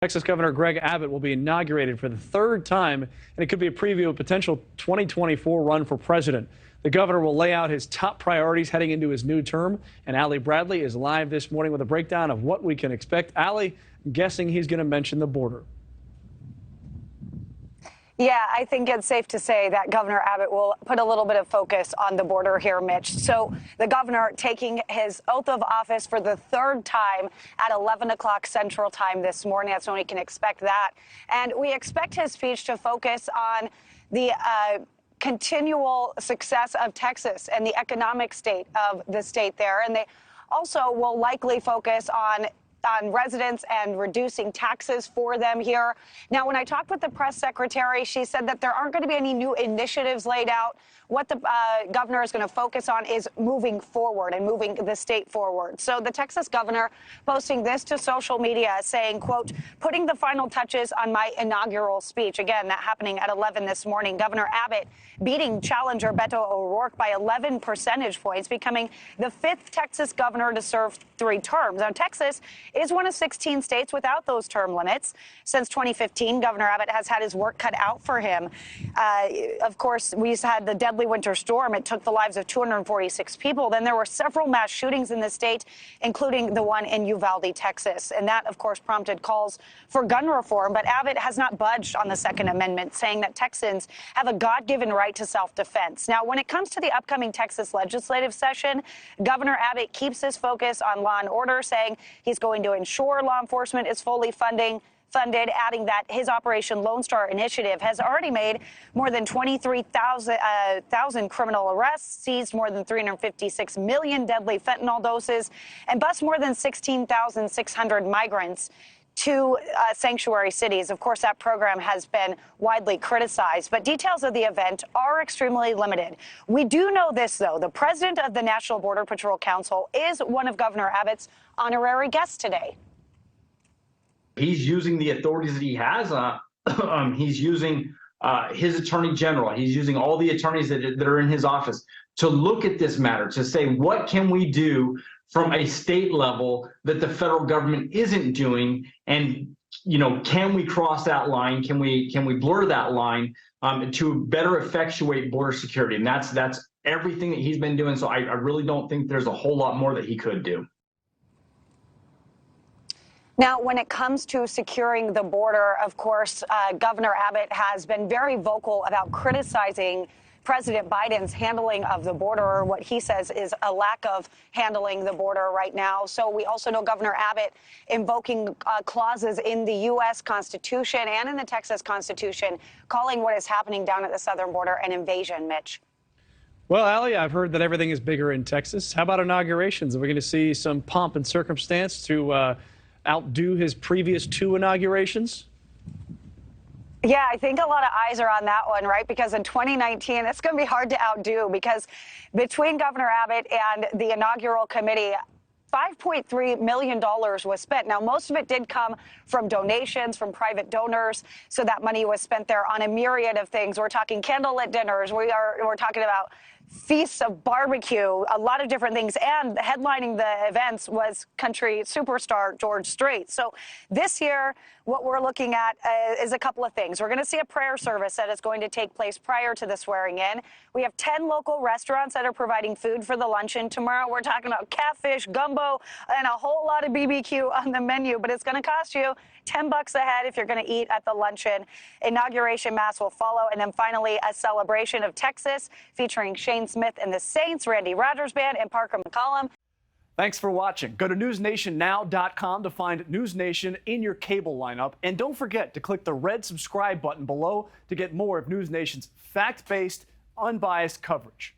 Texas Governor Greg Abbott will be inaugurated for the third time, and it could be a preview of a potential 2024 run for president. The governor will lay out his top priorities heading into his new term, and Allie Bradley is live this morning with a breakdown of what we can expect. Allie, I'm guessing he's going to mention the border. Yeah, I think it's safe to say that Governor Abbott will put a little bit of focus on the border here, Mitch. So the governor taking his oath of office for the third time at 11 o'clock Central Time this morning. That's when we can expect that. And we expect his speech to focus on the continual success of Texas and the economic state of the state there. And they also will likely focus on residents and reducing taxes for them here. Now, when I talked with the press secretary, she said that there aren't going to be any new initiatives laid out. What the governor is going to focus on is moving forward and moving the state forward. So the Texas governor posting this to social media saying, quote, putting the final touches on my inaugural speech. Again, that happening at 11 this morning. Governor Abbott beating challenger Beto O'Rourke by 11 percentage points, becoming the fifth Texas governor to serve 3 terms. Now, Texas is one of 16 states without those term limits. Since 2015, Governor Abbott has had his work cut out for him. Of course, we had the deadly winter storm. It took the lives of 246 people. Then there were several mass shootings in the state, including the one in Uvalde, Texas. And that, of course, prompted calls for gun reform. But Abbott has not budged on the Second Amendment, saying that Texans have a God-given right to self-defense. Now, when it comes to the upcoming Texas legislative session, Governor Abbott keeps his focus on law and order, saying he's going to ensure law enforcement is fully funded, adding that his Operation Lone Star initiative has already made more than 23,000 criminal arrests, seized more than 356 million deadly fentanyl doses, and bused more than 16,600 migrants to sanctuary cities. Of course, that program has been widely criticized, but details of the event are extremely limited. We do know this, though. The president of the National Border Patrol Council is one of Governor Abbott's honorary guests today. He's using the authorities that he has. He's using his attorney general. He's using all the attorneys that are in his office to look at this matter, to say, what can we do from a state level that the federal government isn't doing? And, you know, can we cross that line? Can we blur that line to better effectuate border security? And that's everything that he's been doing. So I really don't think there's a whole lot more that he could do. Now, when it comes to securing the border, of course, Governor Abbott has been very vocal about criticizing President Biden's handling of the border, or what he says is a lack of handling the border right now. So we also know Governor Abbott invoking clauses in the U.S. Constitution and in the Texas Constitution, calling what is happening down at the southern border an invasion, Mitch. Well, Allie, I've heard that everything is bigger in Texas. How about inaugurations? Are we going to see some pomp and circumstance to outdo his previous 2 inaugurations? Yeah, I think a lot of eyes are on that one, right? Because in 2019, it's going to be hard to outdo, because between Governor Abbott and the inaugural committee, $5.3 million was spent. Now, most of it did come from donations from private donors. So that money was spent there on a myriad of things. We're talking candlelit dinners. We're talking about feasts of barbecue, a lot of different things. And headlining the events was country superstar George Strait. So this year, what we're looking at is a couple of things. We're going to see a prayer service that is going to take place prior to the swearing in. We have 10 local restaurants that are providing food for the luncheon tomorrow. We're talking about catfish, gumbo, and a whole lot of BBQ on the menu, but it's going to cost you $10 a head if you're going to eat at the luncheon. Inauguration Mass will follow, and then finally a celebration of Texas featuring Shane Smith and the Saints, Randy Rogers Band, and Parker McCollum. Thanks for watching. Go to newsnationnow.com to find NewsNation in your cable lineup. And don't forget to click the red subscribe button below to get more of NewsNation's fact-based, unbiased coverage.